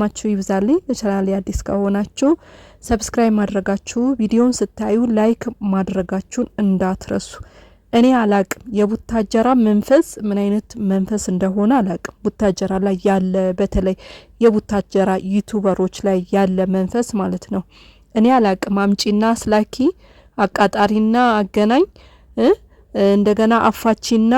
ማችሁ ይብዛልኝ ለቻናሌ አዲስ ከሆናችሁ ሰብስክራይብ ማድረጋችሁ ቪዲዮን ስታዩ ላይክ ማድረጋችሁን እንዳትረሱ። እኔ አላቅም የቡታጀራ መንፈስ ምን አይነት መንፈስ እንደሆነ አላቅም። ቡታጀራ ላይ ያለ በተለይ የቡታጀራ ዩቲዩበሮች ላይ ያለ መንፈስ ማለት ነው። እኔ አላቅም አምጪና አስላኪ አቃጣሪና አገናኝ እንደገና አፋቺና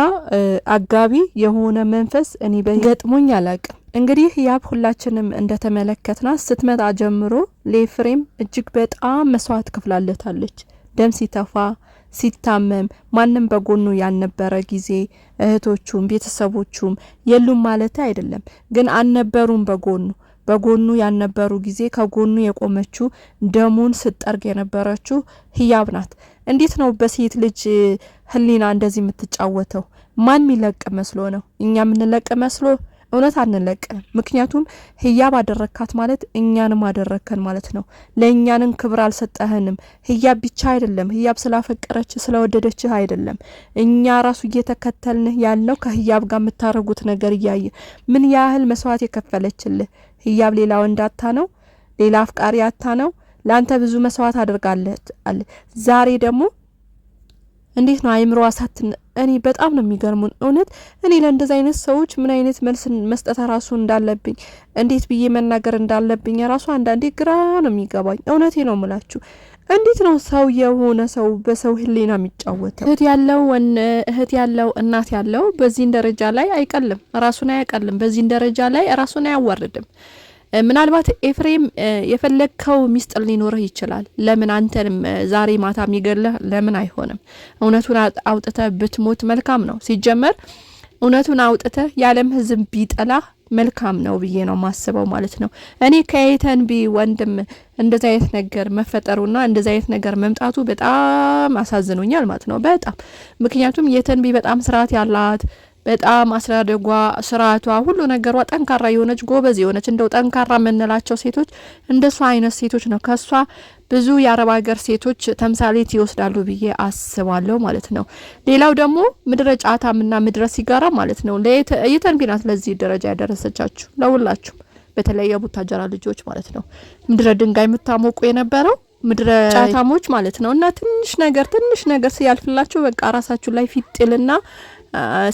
አጋቢ የሆነ መንፈስ እኔ በገጥሞኝ አላቅም። እንግዲህ ያብ ሁላችንም እንደተመለከተና ስትመጣ ጀምሮ ለኤፍሬም እጅግ በጣም መስዋዕት ከፍላለታለች። ደም ሲተፋ ሲታመም ማንም በጎኑ ያልነበረ ጊዜ እህቶቹም ቤተሰቦቹም የሉም ማለት አይደለም፣ ግን አልነበሩም በጎኑ ያልነበሩ ጊዜ ከጎኑ የቆመችው ደሙን ስትጠርግ የነበረችው ህያብ ናት። እንዴት ነው በሴት ልጅ ህሊና እንደዚህ የምትጫወተው? ማን ሚለቅ መስሎ ነው? እኛ ምንለቅ መስሎ? እውነት አንለቅም። ምክንያቱም ህያብ አደረካት ማለት እኛንም አደረከን ማለት ነው። ለእኛንን ክብር አልሰጠህንም። ህያብ ብቻ አይደለም፣ ህያብ ስላፈቀረች ስለወደደችህ አይደለም። እኛ ራሱ እየተከተልንህ ያለው ከህያብ ጋር የምታረጉት ነገር እያየ ምን ያህል መስዋዕት የከፈለችልህ ህያብ። ሌላ ወንድ አታ ነው፣ ሌላ አፍቃሪ አታ ነው፣ ላንተ ብዙ መስዋዕት አድርጋለች አለ። ዛሬ ደግሞ እንዴት ነው አይምሮ አሳትን? እኔ በጣም ነው የሚገርሙን እውነት። እኔ ለእንደዚህ አይነት ሰዎች ምን አይነት መልስ መስጠት ራሱ እንዳለብኝ እንዴት ብዬ መናገር እንዳለብኝ ራሱ አንዳንዴ ግራ ነው የሚገባኝ። እውነቴ ነው የምላችሁ። እንዴት ነው ሰው የሆነ ሰው በሰው ህሊና የሚጫወተው? እህት ያለው እናት ያለው በዚህ ደረጃ ላይ አይቀልም፣ ራሱን አያቀልም። በዚህ ደረጃ ላይ ራሱን አያዋርድም። ምናልባት ኤፍሬም የፈለከው ሚስጥር ሊኖርህ ይችላል። ለምን አንተንም ዛሬ ማታ የሚገለህ ለምን አይሆንም? እውነቱን አውጥተህ ብትሞት መልካም ነው። ሲጀመር እውነቱን አውጥተህ ያለም ህዝብ ቢጠላህ መልካም ነው ብዬ ነው ማስበው ማለት ነው። እኔ ከየተንቢ ወንድም እንደዛ አይነት ነገር መፈጠሩና እንደዛ አይነት ነገር መምጣቱ በጣም አሳዝኖኛል ማለት ነው። በጣም ምክንያቱም የተንቢ በጣም ስርዓት ያላት በጣም አስራደጓ ስርዓቷ ሁሉ ነገሯ ጠንካራ የሆነች ጎበዝ የሆነች እንደው ጠንካራ የምንላቸው ሴቶች እንደሷ አይነት ሴቶች ነው። ከሷ ብዙ የአረብ ሀገር ሴቶች ተምሳሌት ይወስዳሉ ብዬ አስባለሁ ማለት ነው። ሌላው ደግሞ ምድረ ጫታምና ምድረ ሲጋራ ማለት ነው። የተንቢናት ለዚህ ደረጃ ያደረሰቻችሁ ለሁላችሁ፣ በተለይ የቡታጀራ ልጆች ማለት ነው። ምድረ ድንጋይ የምታሞቁ የነበረው ምድረ ጫታሞች ማለት ነው። እና ትንሽ ነገር ሲያልፍላችሁ በቃ ራሳችሁ ላይ ፊጥልና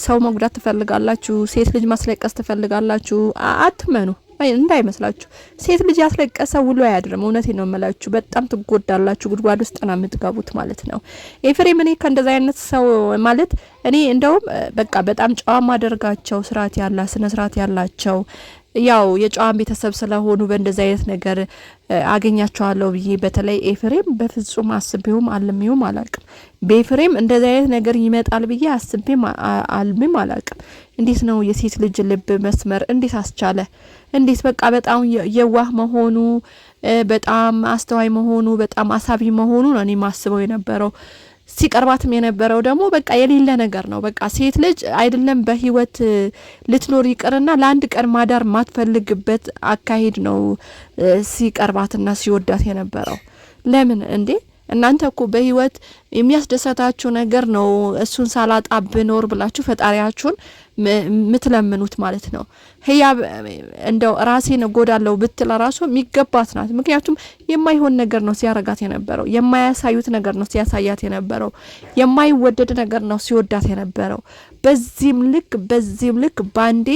ሰው መጉዳት ትፈልጋላችሁ፣ ሴት ልጅ ማስለቀስ ትፈልጋላችሁ። አትመኑ እንዳይመስላችሁ። ሴት ልጅ ያስለቀሰ ውሎ አያድርም። እውነቴ ነው የምላችሁ። በጣም ትጎዳላችሁ፣ ጉድጓድ ውስጥ ነው የምትገቡት ማለት ነው። ኤፍሬም እኔ ከእንደዛ አይነት ሰው ማለት እኔ እንደውም በቃ በጣም ጨዋ ማደርጋቸው ስነ ስርዓት ያላቸው ያው የጨዋን ቤተሰብ ስለሆኑ በእንደዛ አይነት ነገር አገኛቸዋለሁ ብዬ በተለይ ኤፍሬም በፍጹም አስቤውም አልሜውም አላቅም። በኤፍሬም እንደዛ አይነት ነገር ይመጣል ብዬ አስቤም አልሜም አላቅም። እንዴት ነው የሴት ልጅ ልብ መስመር እንዴት አስቻለ? እንዴት በቃ በጣም የዋህ መሆኑ፣ በጣም አስተዋይ መሆኑ፣ በጣም አሳቢ መሆኑ ነው እኔ ማስበው የነበረው። ሲቀርባትም የነበረው ደግሞ በቃ የሌለ ነገር ነው። በቃ ሴት ልጅ አይደለም በህይወት ልትኖር ይቅርና ለአንድ ቀን ማዳር ማትፈልግበት አካሄድ ነው ሲቀርባትና ሲወዳት የነበረው። ለምን እንዴ እናንተ እኮ በህይወት የሚያስደሰታችሁ ነገር ነው እሱን ሳላጣ ብኖር ብላችሁ ፈጣሪያችሁን ምትለምኑት ማለት ነው። ህያብ እንደው ራሴን እጎዳለሁ ብትል ራሱ የሚገባት ናት። ምክንያቱም የማይሆን ነገር ነው ሲያረጋት የነበረው፣ የማያሳዩት ነገር ነው ሲያሳያት የነበረው፣ የማይወደድ ነገር ነው ሲወዳት የነበረው። በዚህም ልክ ባንዴ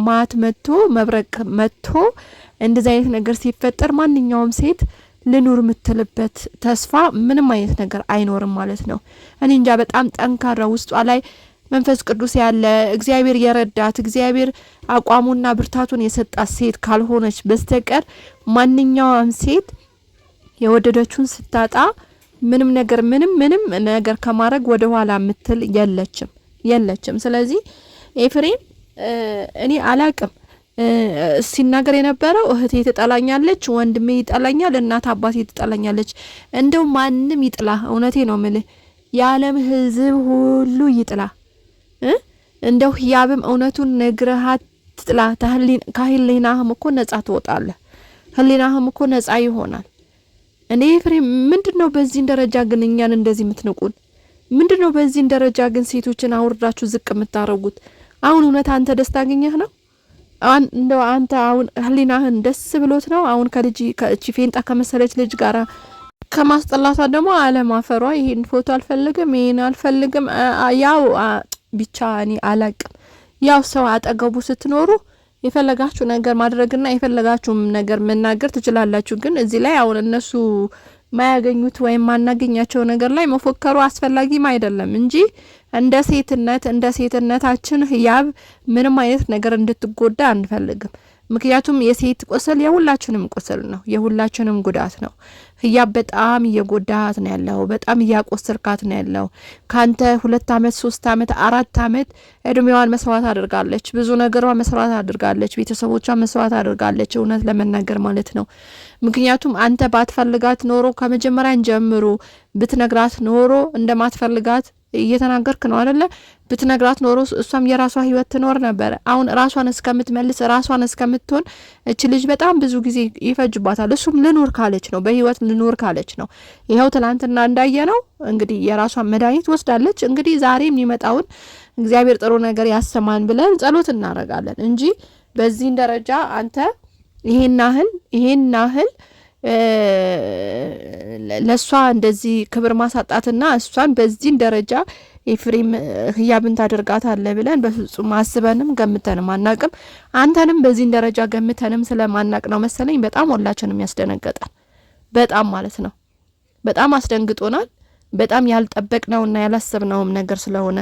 ማት መጥቶ መብረቅ መጥቶ እንደዚህ አይነት ነገር ሲፈጠር ማንኛውም ሴት ልኑር ምትልበት ተስፋ ምንም አይነት ነገር አይኖርም ማለት ነው። እኔ እንጃ በጣም ጠንካራ ውስጧ ላይ መንፈስ ቅዱስ ያለ እግዚአብሔር የረዳት እግዚአብሔር አቋሙና ብርታቱን የሰጣት ሴት ካልሆነች በስተቀር ማንኛውም ሴት የወደደችውን ስታጣ ምንም ነገር ከማድረግ ወደ ኋላ ምትል የለችም። ስለዚህ ኤፍሬም እኔ አላቅም ሲናገር የነበረው እህቴ ትጠላኛለች፣ ወንድሜ ይጠላኛል፣ እናት አባቴ ትጠላኛለች። እንደው ማንም ይጥላ፣ እውነቴ ነው የምልህ የዓለም ህዝብ ሁሉ ይጥላ። እንደው ህያብም እውነቱን ነግረሃት ትጥላ። ከህሊናህም እኮ ነጻ ትወጣለህ፣ ህሊናህም እኮ ነጻ ይሆናል። እኔ ኤፍሬም ምንድነው በዚህ ደረጃ ግን እኛን እንደዚህ የምትንቁን? ምንድነው በዚህ ደረጃ ግን ሴቶችን አውርዳችሁ ዝቅ የምታረጉት? አሁን እውነት አንተ ደስታ አገኘህ ነው? እንደው አንተ አሁን ህሊናህን ደስ ብሎት ነው አሁን ከእቺ ፌንጣ ከመሰለች ልጅ ጋራ ከማስጠላቷ ደግሞ አለማፈሯ ይሄን ፎቶ አልፈልግም ይሄን አልፈልግም ያው ብቻ እኔ አላቅም። ያው ሰው አጠገቡ ስትኖሩ የፈለጋችሁ ነገር ማድረግና የፈለጋችሁም ነገር መናገር ትችላላችሁ። ግን እዚህ ላይ አሁን እነሱ ማያገኙት ወይም ማናገኛቸው ነገር ላይ መፎከሩ አስፈላጊም አይደለም እንጂ እንደ ሴትነታችን ህያብ ምንም አይነት ነገር እንድትጎዳ አንፈልግም። ምክንያቱም የሴት ቁስል የሁላችንም ቁስል ነው፣ የሁላችንም ጉዳት ነው። ህያብ በጣም እየጎዳሃት ነው ያለው፣ በጣም እያቆሰልካት ነው ያለው። ካንተ 2 አመት 3 አመት 4 አመት እድሜዋን መስዋዕት አድርጋለች፣ ብዙ ነገሯን መስዋዕት አድርጋለች፣ ቤተሰቦቿን መስዋዕት አድርጋለች፣ እውነት ለመናገር ማለት ነው። ምክንያቱም አንተ ባትፈልጋት ኖሮ ከመጀመሪያን ጀምሮ ብትነግራት ኖሮ እንደማትፈልጋት እየተናገርክ ነው አይደለ? ብትነግራት ኖሮ እሷም የራሷ ህይወት ትኖር ነበር። አሁን ራሷን እስከምትመልስ ራሷን እስከምትሆን እቺ ልጅ በጣም ብዙ ጊዜ ይፈጅባታል። እሱም ልኖር ካለች ነው፣ በህይወት ልኖር ካለች ነው። ይሄው ትላንትና እንዳየ ነው እንግዲህ የራሷን መድኃኒት ወስዳለች። እንግዲህ ዛሬ የሚመጣውን እግዚአብሔር ጥሩ ነገር ያሰማን ብለን ጸሎት እናደርጋለን እንጂ በዚህ ደረጃ አንተ ይሄን ያህል ለሷ እንደዚህ ክብር ማሳጣትና እሷን በዚህ ደረጃ ኤፍሬም ህያብን ታደርጋታለህ ብለን በፍጹም አስበንም ገምተንም አናቅም። አንተንም በዚህ ደረጃ ገምተንም ስለማናቅ ነው መሰለኝ በጣም ሁላችንም ያስደነገጣል። በጣም ማለት ነው በጣም አስደንግጦናል። በጣም ያልጠበቅነውና ያላሰብነውም ነገር ስለሆነ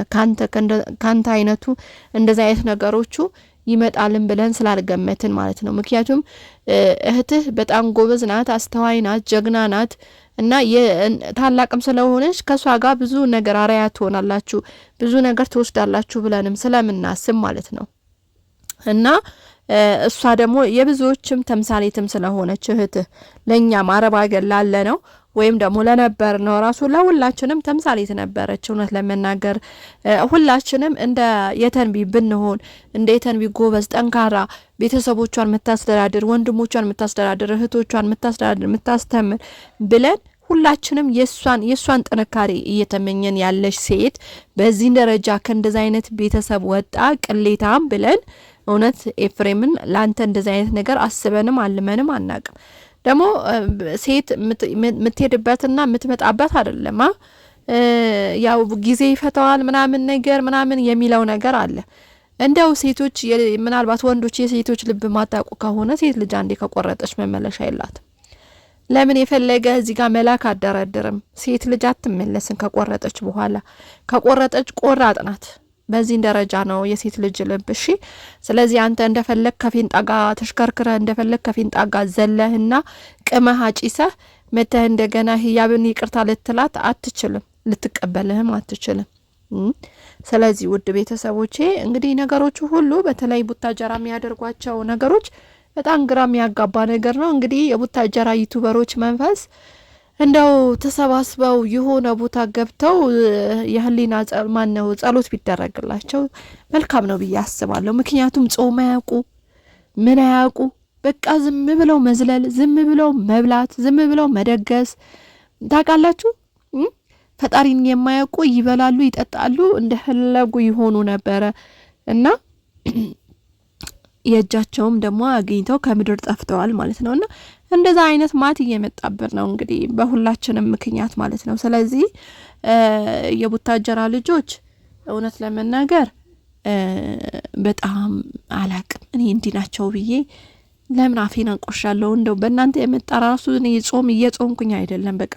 ካንተ አይነቱ እንደዚህ አይነት ነገሮቹ ይመጣልን ብለን ስላልገመትን ማለት ነው። ምክንያቱም እህትህ በጣም ጎበዝ ናት፣ አስተዋይ ናት፣ ጀግና ናት እና ታላቅም ስለሆነች ከሷ ጋር ብዙ ነገር አርአያ ትሆናላችሁ፣ ብዙ ነገር ትወስዳላችሁ ብለንም ስለምናስብ ማለት ነው። እና እሷ ደግሞ የብዙዎችም ተምሳሌትም ስለሆነች እህትህ ለኛም አረብ አገር ላለ ነው ወይም ደግሞ ለነበር ነው ራሱ ለሁላችንም ተምሳሌት ነበረች። እውነት ለመናገር ሁላችንም እንደ የተንቢ ብንሆን እንደ የተንቢ ጎበዝ ጠንካራ ቤተሰቦቿን የምታስተዳድር ወንድሞቿን የምታስተዳድር እህቶቿን የምታስተዳድር የምታስተምር ብለን ሁላችንም የሷን ጥንካሬ እየተመኘን ያለሽ ሴት በዚህ ደረጃ ከእንደዛ አይነት ቤተሰብ ወጣ ቅሌታም ብለን እውነት ኤፍሬምን ላንተ እንደዛ አይነት ነገር አስበንም አልመንም አናቅም። ደግሞ ሴት የምትሄድበትና የምትመጣበት አይደለም። ያው ጊዜ ይፈታዋል ምናምን የሚለው ነገር አለ። እንደው ሴቶች ምናልባት ወንዶች የሴቶች ልብ ማታውቁ ከሆነ ሴት ልጅ አንዴ ከቆረጠች መመለሻ የላትም። ለምን የፈለገ እዚህ ጋር መላክ አደረድርም። ሴት ልጅ አትመለስም ከቆረጠች በኋላ። ከቆረጠች ቆራጥ ናት። በዚህ ደረጃ ነው የሴት ልጅ ልብ። እሺ ስለዚህ አንተ እንደፈለግ ከፊንጣ ጋር ተሽከርክረ እንደፈለግ ከፊንጣ ጋር ዘለህና ቅመህ አጪሰህ መተህ እንደገና ህያብን ይቅርታ ልትላት አትችልም፣ ልትቀበልህም አትችልም። ስለዚህ ውድ ቤተሰቦቼ እንግዲህ ነገሮቹ ሁሉ በተለይ ቡታጀራ የሚያደርጓቸው ነገሮች በጣም ግራ የሚያጋባ ነገር ነው። እንግዲህ የቡታጀራ ዩቲዩበሮች መንፈስ እንደው ተሰባስበው የሆነ ቦታ ገብተው የህሊና ጸሎት ቢደረግላቸው መልካም ነው ብዬ አስባለሁ። ምክንያቱም ጾም አያውቁ ምን አያውቁ፣ በቃ ዝም ብለው መዝለል፣ ዝም ብለው መብላት፣ ዝም ብለው መደገስ። ታውቃላችሁ ፈጣሪን የማያውቁ ይበላሉ፣ ይጠጣሉ፣ እንደፈለጉ ይሆኑ ነበረ እና የእጃቸውም ደግሞ አግኝተው ከምድር ጠፍተዋል ማለት ነውና እንደዛ አይነት ማት እየመጣበት ነው እንግዲህ በሁላችንም ምክንያት ማለት ነው። ስለዚህ የቡታጀራ ልጆች እውነት ለመናገር በጣም አላቅም እኔ እንዲናቸው ብዬ ለምን አፌን አንቆሻለሁ። እንደው በእናንተ የመጣ ራሱ እኔ ጾም እየጾምኩኝ አይደለም፣ በቃ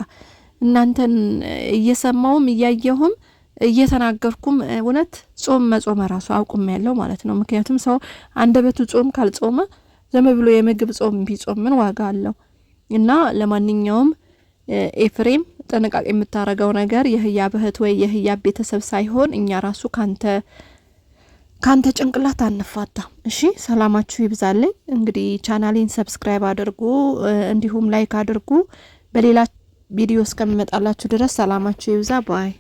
እናንተን እየሰማውም እያየሁም እየተናገርኩም እውነት ጾም መጾም ራሱ አውቁም ያለው ማለት ነው። ምክንያቱም ሰው አንደበቱ ጾም ካልጾመ ዘመ ብሎ የምግብ ጾም ቢጾም ምን ዋጋ አለው? እና ለማንኛውም ኤፍሬም ጥንቃቄ የምታረገው ነገር የህያብ እህት ወይ የህያብ ቤተሰብ ሳይሆን እኛ ራሱ ካንተ ጭንቅላት አንፋታም። እሺ ሰላማችሁ ይብዛልኝ። እንግዲህ ቻናሌን ሰብስክራይብ አድርጉ፣ እንዲሁም ላይክ አድርጉ። በሌላ ቪዲዮ እስከምመጣላችሁ ድረስ ሰላማችሁ ይብዛ ባይ